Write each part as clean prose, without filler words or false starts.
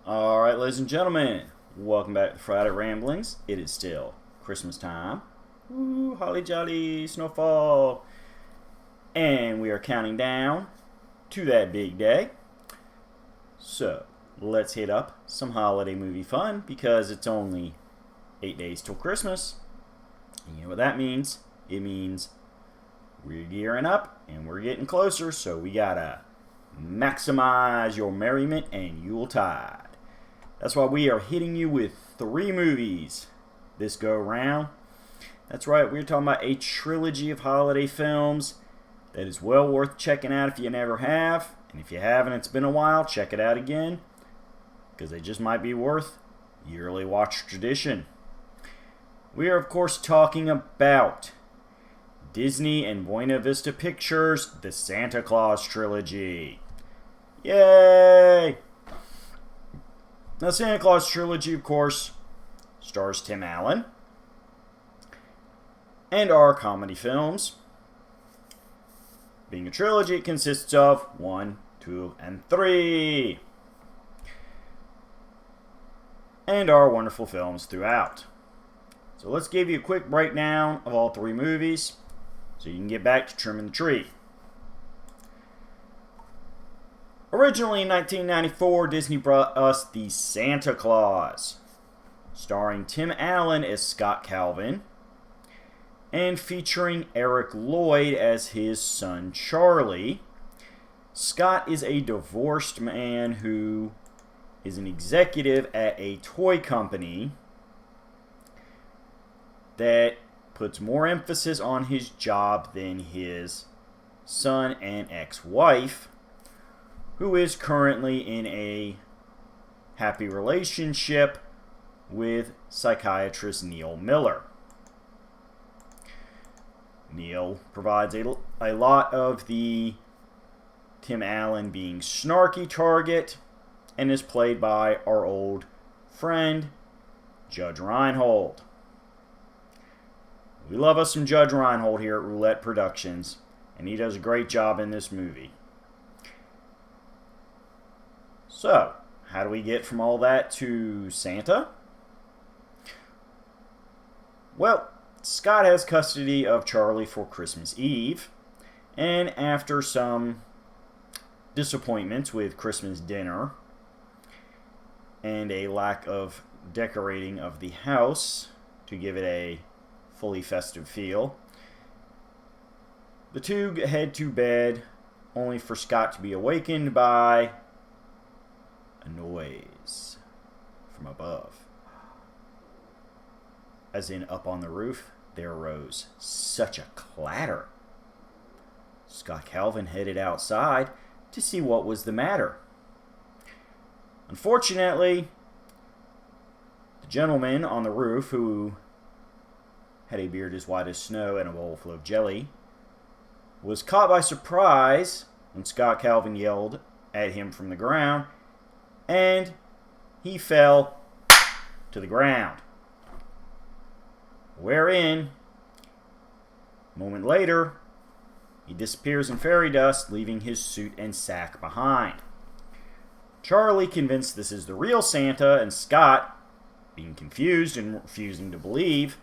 Alright, ladies and gentlemen, welcome back to Friday Ramblings. It is still Christmas time. Woo, holly jolly, snowfall. And we are counting down to that big day. So, let's hit up some holiday movie fun because it's only 8 days till Christmas. And you know what that means? It means we're gearing up and we're getting closer, so we gotta maximize your merriment and Yuletide. That's why we are hitting you with 3 movies this go round. That's right, we're talking about a trilogy of holiday films that is well worth checking out if you never have. And if you haven't, it's been a while, check it out again, because they just might be worth yearly watch tradition. We are, of course, talking about Disney and Buena Vista Pictures, the Santa Claus trilogy. Yay! The Santa Claus trilogy, of course, stars Tim Allen and are comedy films. Being a trilogy, it consists of 1, 2, and 3. And are wonderful films throughout. So let's give you a quick breakdown of all 3 movies so you can get back to trimming the tree. Originally in 1994, Disney brought us The Santa Claus, starring Tim Allen as Scott Calvin and featuring Eric Lloyd as his son Charlie. Scott is a divorced man who is an executive at a toy company that puts more emphasis on his job than his son and ex-wife, who is currently in a happy relationship with psychiatrist Neil Miller. Neil provides a lot of the Tim Allen being snarky target and is played by our old friend, Judge Reinhold. We love us some Judge Reinhold here at Roulette Productions, and he does a great job in this movie. So, how do we get from all that to Santa? Well, Scott has custody of Charlie for Christmas Eve, and after some disappointments with Christmas dinner and a lack of decorating of the house to give it a fully festive feel, the two head to bed only for Scott to be awakened by a noise from above. As in, up on the roof, there arose such a clatter. Scott Calvin headed outside to see what was the matter. Unfortunately, the gentleman on the roof, who had a beard as white as snow and a bowl full of jelly, was caught by surprise when Scott Calvin yelled at him from the ground, and he fell to the ground. Wherein, a moment later, he disappears in fairy dust, leaving his suit and sack behind. Charlie, convinced this is the real Santa, and Scott, being confused and refusing to believe,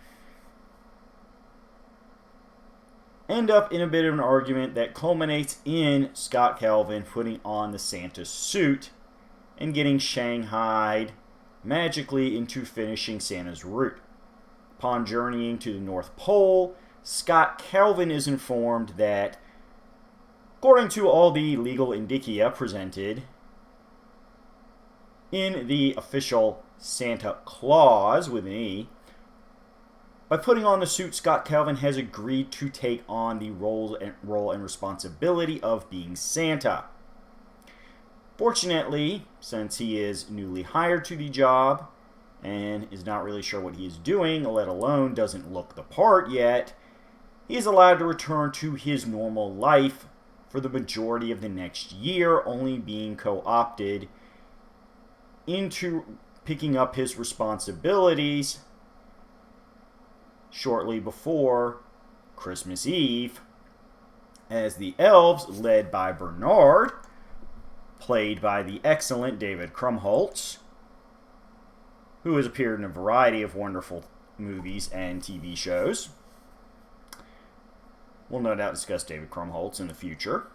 end up in a bit of an argument that culminates in Scott Calvin putting on the Santa suit and getting shanghaied magically into finishing Santa's route. Upon journeying to the North Pole, Scott Calvin is informed that, according to all the legal indicia presented in the official Santa Claus with an E, by putting on the suit, Scott Calvin has agreed to take on the role and responsibility of being Santa. Fortunately, since he is newly hired to the job and is not really sure what he is doing, let alone doesn't look the part yet, he is allowed to return to his normal life for the majority of the next year, only being co-opted into picking up his responsibilities shortly before Christmas Eve, as the elves, led by Bernard, played by the excellent David Krumholtz, who has appeared in a variety of wonderful movies and TV shows. We'll no doubt discuss David Krumholtz in the future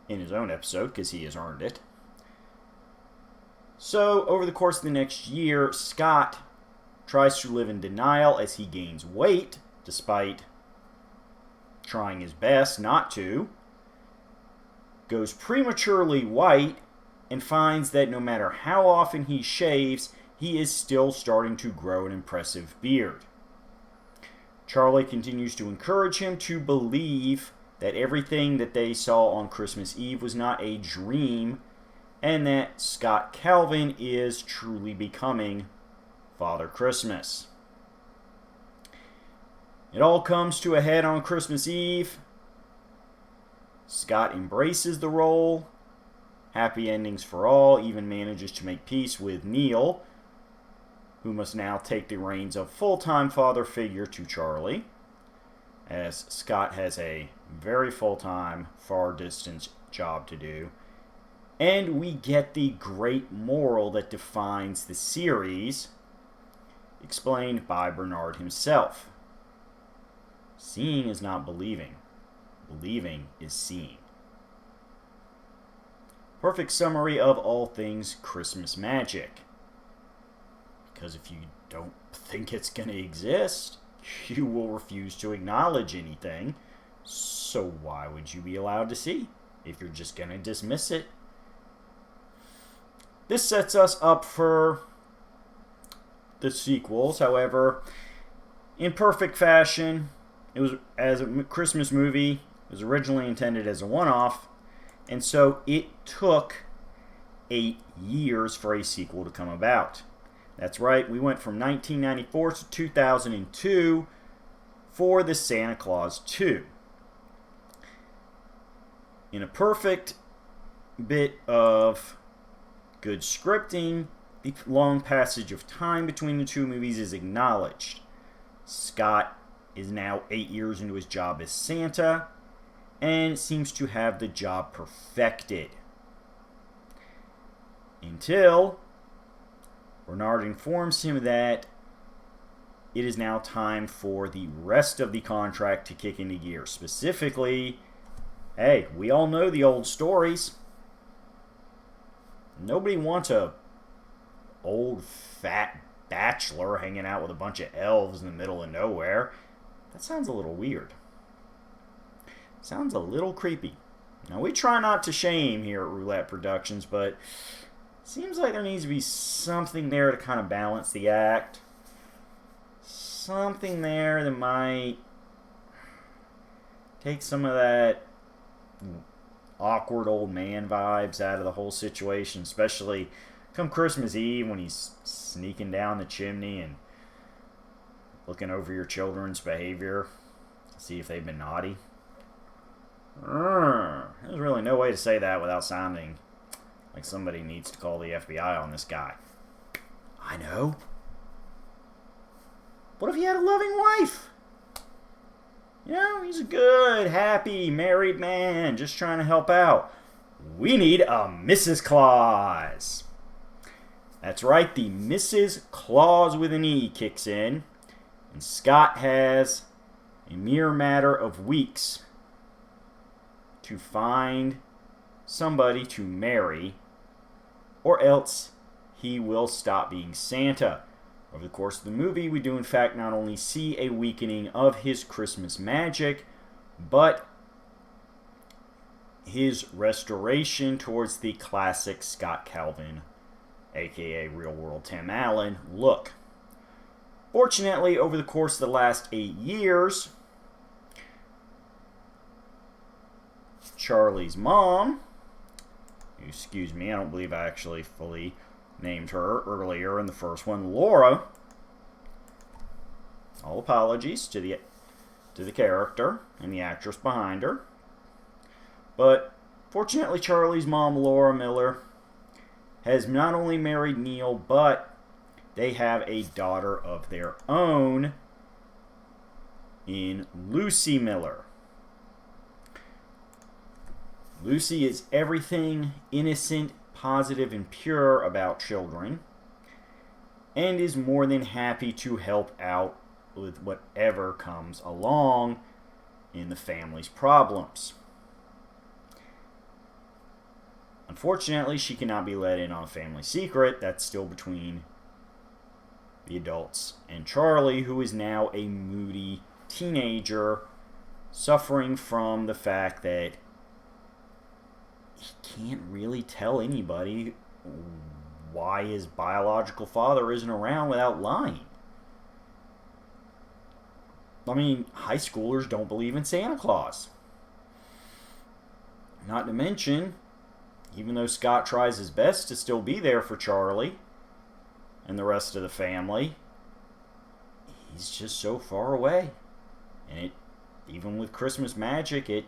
in his own episode, because he has earned it. So, over the course of the next year, Scott tries to live in denial as he gains weight, despite trying his best not to, goes prematurely white, and finds that no matter how often he shaves, he is still starting to grow an impressive beard. Charlie continues to encourage him to believe that everything that they saw on Christmas Eve was not a dream, and that Scott Calvin is truly becoming Father Christmas. It all comes to a head on Christmas Eve. Scott embraces the role. Happy endings for all. Even manages to make peace with Neil, who must now take the reins of full-time father figure to Charlie, as Scott has a very full-time, far-distance job to do. And we get the great moral that defines the series, explained by Bernard himself. Seeing is not believing. Believing is seeing. Perfect summary of all things Christmas magic. Because if you don't think it's going to exist, you will refuse to acknowledge anything. So why would you be allowed to see if you're just going to dismiss it? This sets us up for the sequels. However, in perfect fashion, it was, as a Christmas movie, it was originally intended as a one-off, and so it took 8 years for a sequel to come about. That's right, we went from 1994 to 2002 for the Santa Claus 2. In a perfect bit of good scripting, the long passage of time between the two movies is acknowledged. Scott is now 8 years into his job as Santa, and seems to have the job perfected. Until Bernard informs him that it is now time for the rest of the contract to kick into gear. Specifically, hey, we all know the old stories. Nobody wants a old fat bachelor hanging out with a bunch of elves in the middle of nowhere. That sounds a little weird. Sounds a little creepy. Now, we try not to shame here at Roulette Productions, but seems like there needs to be something there to kind of balance the act. Something there that might take some of that awkward old man vibes out of the whole situation, especially come Christmas Eve when he's sneaking down the chimney and looking over your children's behavior to see if they've been naughty. There's really no way to say that without sounding like somebody needs to call the FBI on this guy. I know. What if he had a loving wife? You know, he's a good, happy, married man just trying to help out. We need a Mrs. Claus. That's right, the Mrs. Claus with an E kicks in, and Scott has a mere matter of weeks to find somebody to marry, or else he will stop being Santa. Over the course of the movie, we do in fact not only see a weakening of his Christmas magic, but his restoration towards the classic Scott Calvin, aka Real World Tim Allen, look. Fortunately, over the course of the last 8 years, Charlie's mom, excuse me, I don't believe I actually fully named her earlier in the first one, Laura. All apologies to the character and the actress behind her. But fortunately, Charlie's mom, Laura Miller, has not only married Neil, but they have a daughter of their own in Lucy Miller. Lucy is everything innocent, positive, and pure about children. and is more than happy to help out with whatever comes along in the family's problems. Unfortunately, she cannot be let in on a family secret that's still between the adults and Charlie, who is now a moody teenager suffering from the fact that he can't really tell anybody why his biological father isn't around without lying. I mean, high schoolers don't believe in Santa Claus. Not to mention, even though Scott tries his best to still be there for Charlie and the rest of the family, he's just so far away. And even with Christmas magic, it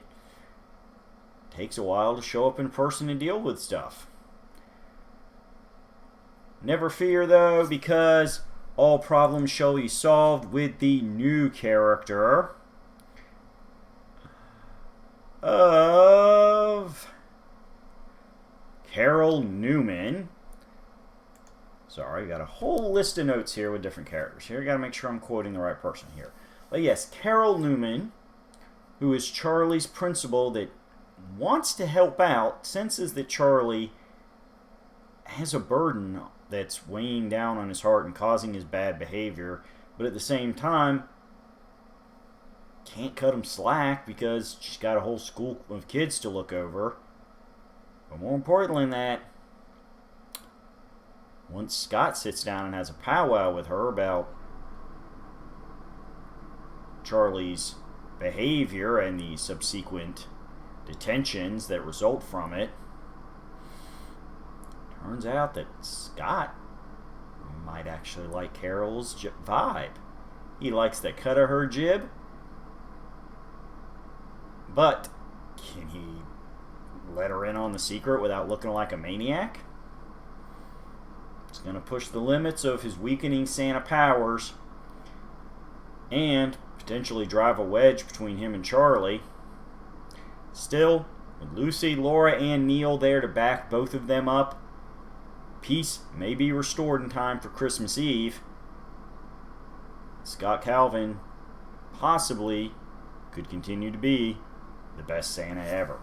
takes a while to show up in person and deal with stuff. Never fear, though, because all problems shall be solved with the new character of Carol Newman. Sorry, I got a whole list of notes here with different characters. Here, I got to make sure I'm quoting the right person here. But yes, Carol Newman, who is Charlie's principal that wants to help out, senses that Charlie has a burden that's weighing down on his heart and causing his bad behavior, but at the same time can't cut him slack because she's got a whole school of kids to look over. But more importantly than that, once Scott sits down and has a powwow with her about Charlie's behavior and the subsequent detentions that result from it, turns out that Scott might actually like Carol's vibe. He likes the cut of her jib, but can he let her in on the secret without looking like a maniac? It's going to push the limits of his weakening Santa powers and potentially drive a wedge between him and Charlie. Still, with Lucy, Laura, and Neil there to back both of them up, peace may be restored in time for Christmas Eve. Scott Calvin possibly could continue to be the best Santa ever.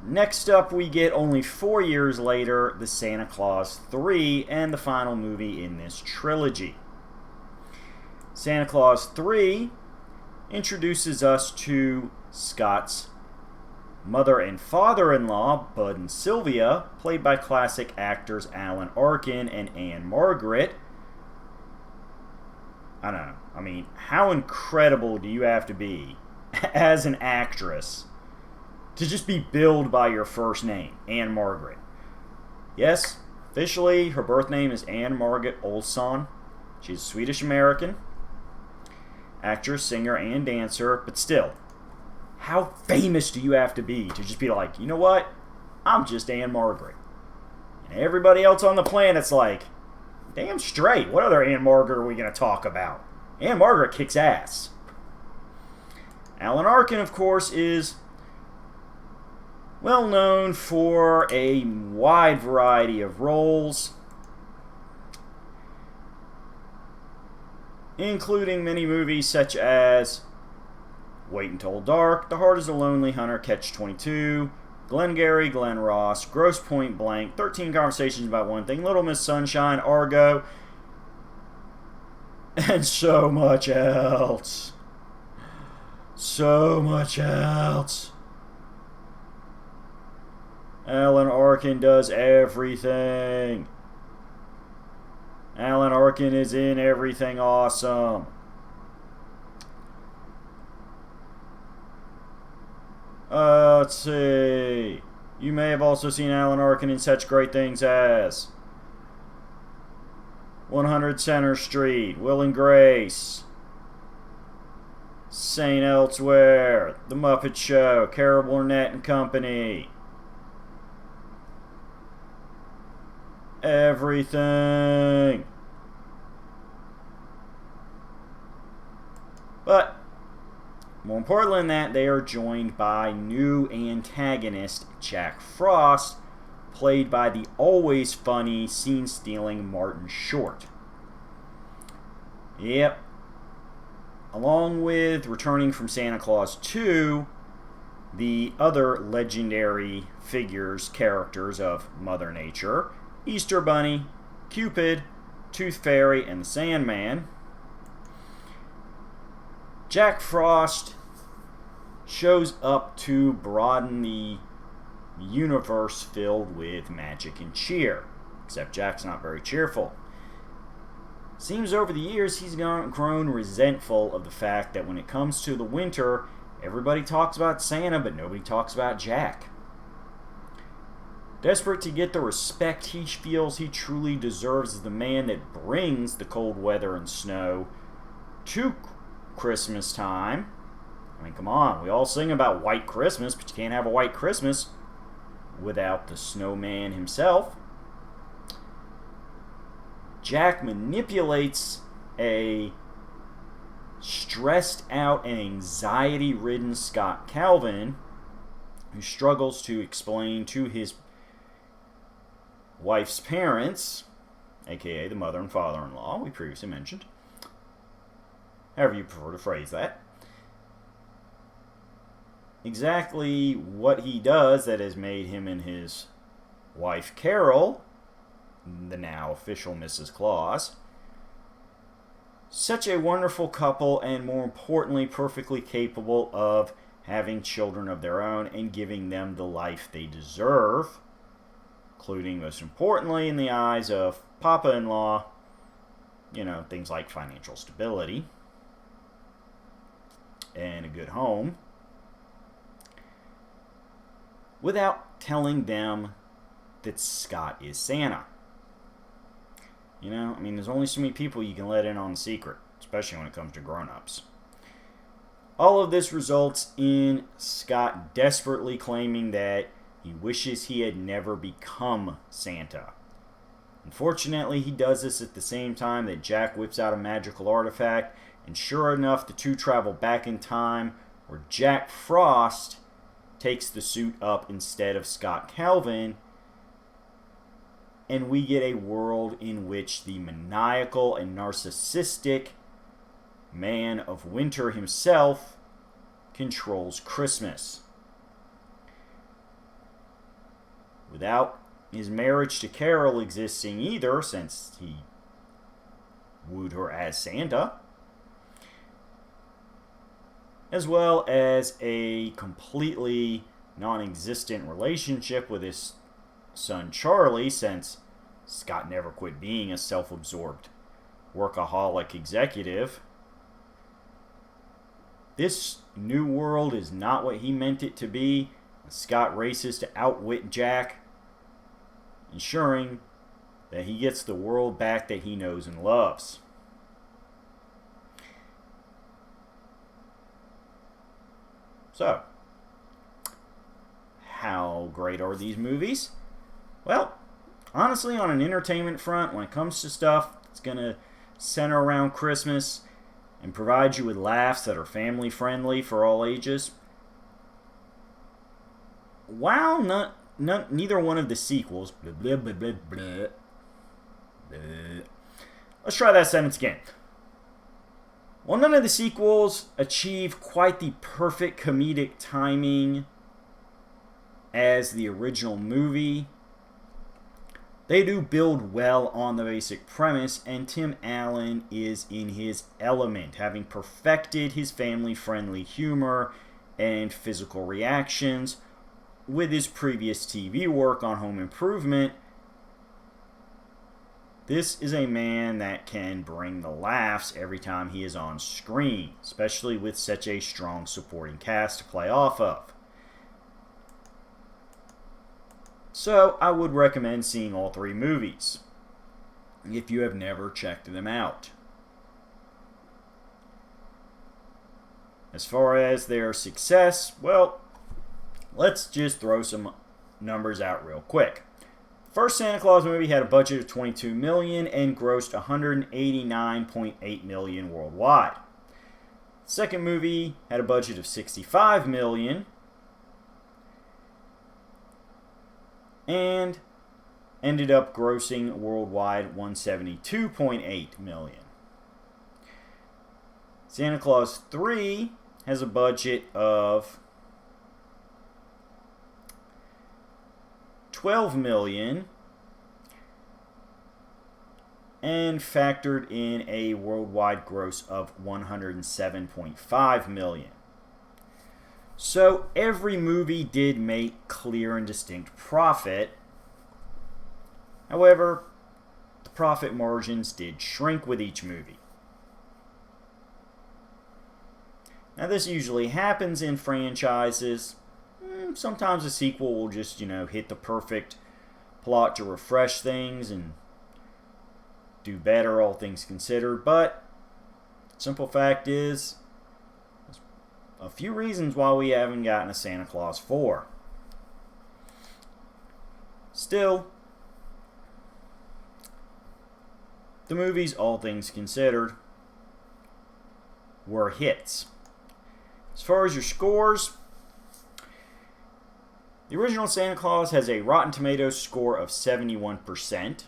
Next up, we get only 4 years later, the Santa Claus 3 and the final movie in this trilogy. Santa Claus 3 introduces us to Scott's mother and father-in-law, Bud and Sylvia, played by classic actors Alan Arkin and Anne Margaret. I don't know. I mean, how incredible do you have to be as an actress to just be billed by your first name, Anne Margaret? Yes, officially, her birth name is Anne Margaret Olsson. She's a Swedish-American actress, singer, and dancer, but still, how famous do you have to be to just be like, you know what? I'm just Anne Margaret. And everybody else on the planet's like, damn straight, what other Anne Margaret are we going to talk about? Anne Margaret kicks ass. Alan Arkin, of course, is well known for a wide variety of roles, including many movies such as Wait Until Dark, The Heart is a Lonely Hunter, Catch-22, Glengarry Glen Ross, Gross Point Blank, 13 Conversations About One Thing, Little Miss Sunshine, Argo, and so much else. So much else. Alan Arkin does everything. Alan Arkin is in everything awesome. Let's see. You may have also seen Alan Arkin in such great things as 100 Center Street, Will and Grace, St. Elsewhere, The Muppet Show, Carol Burnett and Company. Everything. But more importantly than that, they are joined by new antagonist Jack Frost, played by the always funny, scene-stealing Martin Short. Yep. Along with returning from Santa Claus 2, the other legendary characters of Mother Nature, Easter Bunny, Cupid, Tooth Fairy, and the Sandman, Jack Frost shows up to broaden the universe filled with magic and cheer. Except Jack's not very cheerful. Seems over the years he's grown resentful of the fact that when it comes to the winter, everybody talks about Santa, but nobody talks about Jack. Desperate to get the respect he feels he truly deserves as the man that brings the cold weather and snow to Christmas time. I mean, come on, we all sing about White Christmas, but you can't have a White Christmas without the snowman himself. Jack manipulates a stressed out and anxiety-ridden Scott Calvin, who struggles to explain to his wife's parents, aka the mother and father-in-law we previously mentioned, however you prefer to phrase that, exactly what he does that has made him and his wife Carol, the now official Mrs. Claus, such a wonderful couple, and more importantly, perfectly capable of having children of their own and giving them the life they deserve, including, most importantly, in the eyes of Papa-in-law, things like financial stability and a good home, without telling them that Scott is Santa. There's only so many people you can let in on the secret, especially when it comes to grown-ups. All of this results in Scott desperately claiming that he wishes he had never become Santa. Unfortunately, he does this at the same time that Jack whips out a magical artifact, and sure enough, the two travel back in time, where Jack Frost takes the suit up instead of Scott Calvin, and we get a world in which the maniacal and narcissistic man of winter himself controls Christmas. Without his marriage to Carol existing either, since he wooed her as Santa, as well as a completely non-existent relationship with his son Charlie, since Scott never quit being a self-absorbed workaholic executive. This new world is not what he meant it to be. Scott races to outwit Jack, ensuring that he gets the world back that he knows and loves. So, how great are these movies? Well, honestly, on an entertainment front, when it comes to stuff that's going to center around Christmas and provide you with laughs that are family-friendly for all ages, while neither one of the sequels... Blah, blah, blah, blah, blah. Let's try that sentence again. While none of the sequels achieve quite the perfect comedic timing as the original movie, they do build well on the basic premise, and Tim Allen is in his element, having perfected his family-friendly humor and physical reactions with his previous TV work on Home Improvement. This is a man that can bring the laughs every time he is on screen, especially with such a strong supporting cast to play off of. So, I would recommend seeing all three movies if you have never checked them out. As far as their success, well, let's just throw some numbers out real quick. First Santa Claus movie had a budget of $22 million and grossed $189.8 million worldwide. Second movie had a budget of $65 million and ended up grossing worldwide $172.8 million. Santa Claus 3 has a budget of $12 million and factored in a worldwide gross of $107.5 million. So every movie did make clear and distinct profit. However, the profit margins did shrink with each movie. Now this usually happens in franchises. Sometimes a sequel will just, hit the perfect plot to refresh things and do better, all things considered. But simple fact is, there's a few reasons why we haven't gotten a Santa Claus 4. Still, the movies, all things considered, were hits. As far as your scores, the original Santa Claus has a Rotten Tomatoes score of 71%.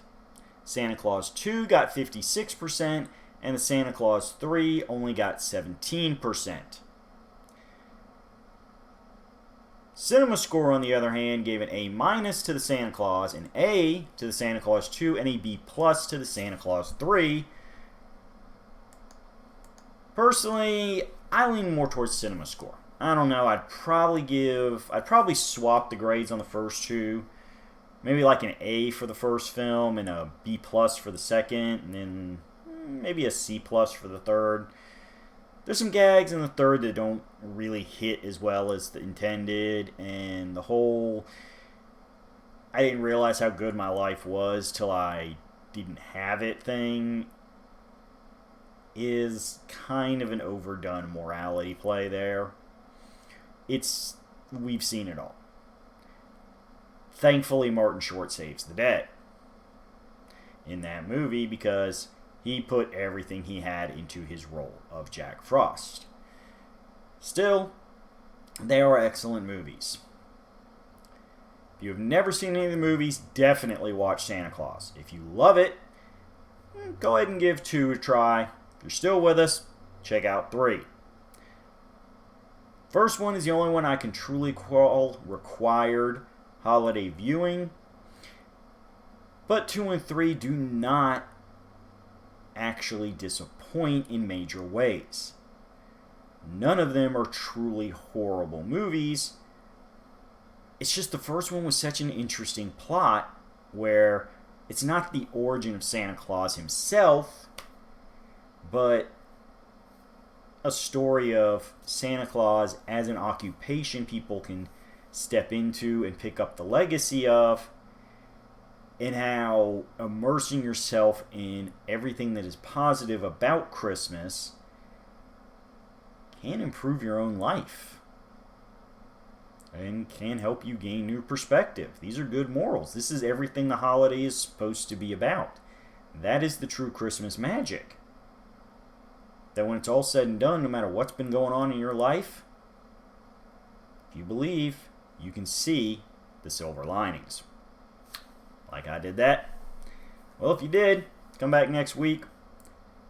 Santa Claus 2 got 56%, and the Santa Claus 3 only got 17%. Cinema Score, on the other hand, gave an A- to the Santa Claus, an A to the Santa Claus 2, and a B+ to the Santa Claus 3. Personally, I lean more towards Cinema Score. I don't know, I'd probably swap the grades on the first two. Maybe like an A for the first film and a B+ for the second, and then maybe a C+ for the third. There's some gags in the third that don't really hit as well as the intended, and the whole I didn't realize how good my life was till I didn't have it thing is kind of an overdone morality play there. We've seen it all. Thankfully, Martin Short saves the day in that movie because he put everything he had into his role of Jack Frost. Still, they are excellent movies. If you have never seen any of the movies, definitely watch Santa Claus. If you love it, go ahead and give 2 a try. If you're still with us, check out 3. First one is the only one I can truly call required holiday viewing. But 2 and 3 do not actually disappoint in major ways. None of them are truly horrible movies. It's just the first one was such an interesting plot where it's not the origin of Santa Claus himself, but a story of Santa Claus as an occupation people can step into and pick up the legacy of, and how immersing yourself in everything that is positive about Christmas can improve your own life and can help you gain new perspective. These are good morals. This is everything the holiday is supposed to be about. That is the true Christmas magic. That when it's all said and done, no matter what's been going on in your life, if you believe, you can see the silver linings. Like I did that. Well, if you did, come back next week.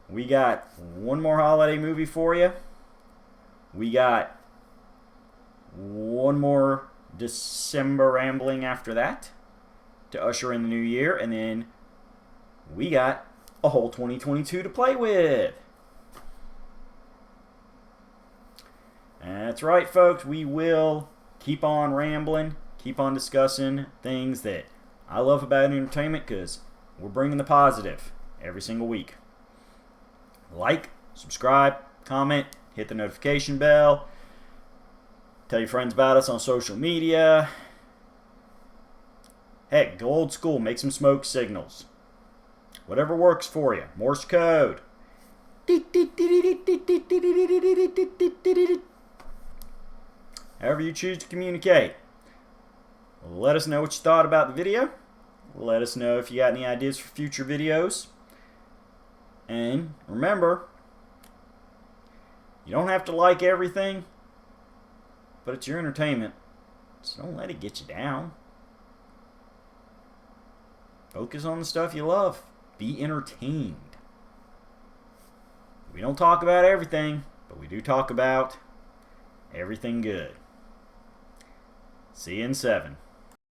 We got one more holiday movie for you. We got one more December rambling after that to usher in the new year. And then we got a whole 2022 to play with. That's right, folks. We will keep on rambling, keep on discussing things that I love about entertainment because we're bringing the positive every single week. Like, subscribe, comment, hit the notification bell. Tell your friends about us on social media. Heck, go old school. Make some smoke signals. Whatever works for you. Morse code. However you choose to communicate. Let us know what you thought about the video. Let us know if you got any ideas for future videos. And remember, you don't have to like everything, but it's your entertainment. So don't let it get you down. Focus on the stuff you love. Be entertained. We don't talk about everything, but we do talk about everything good. See you in 7.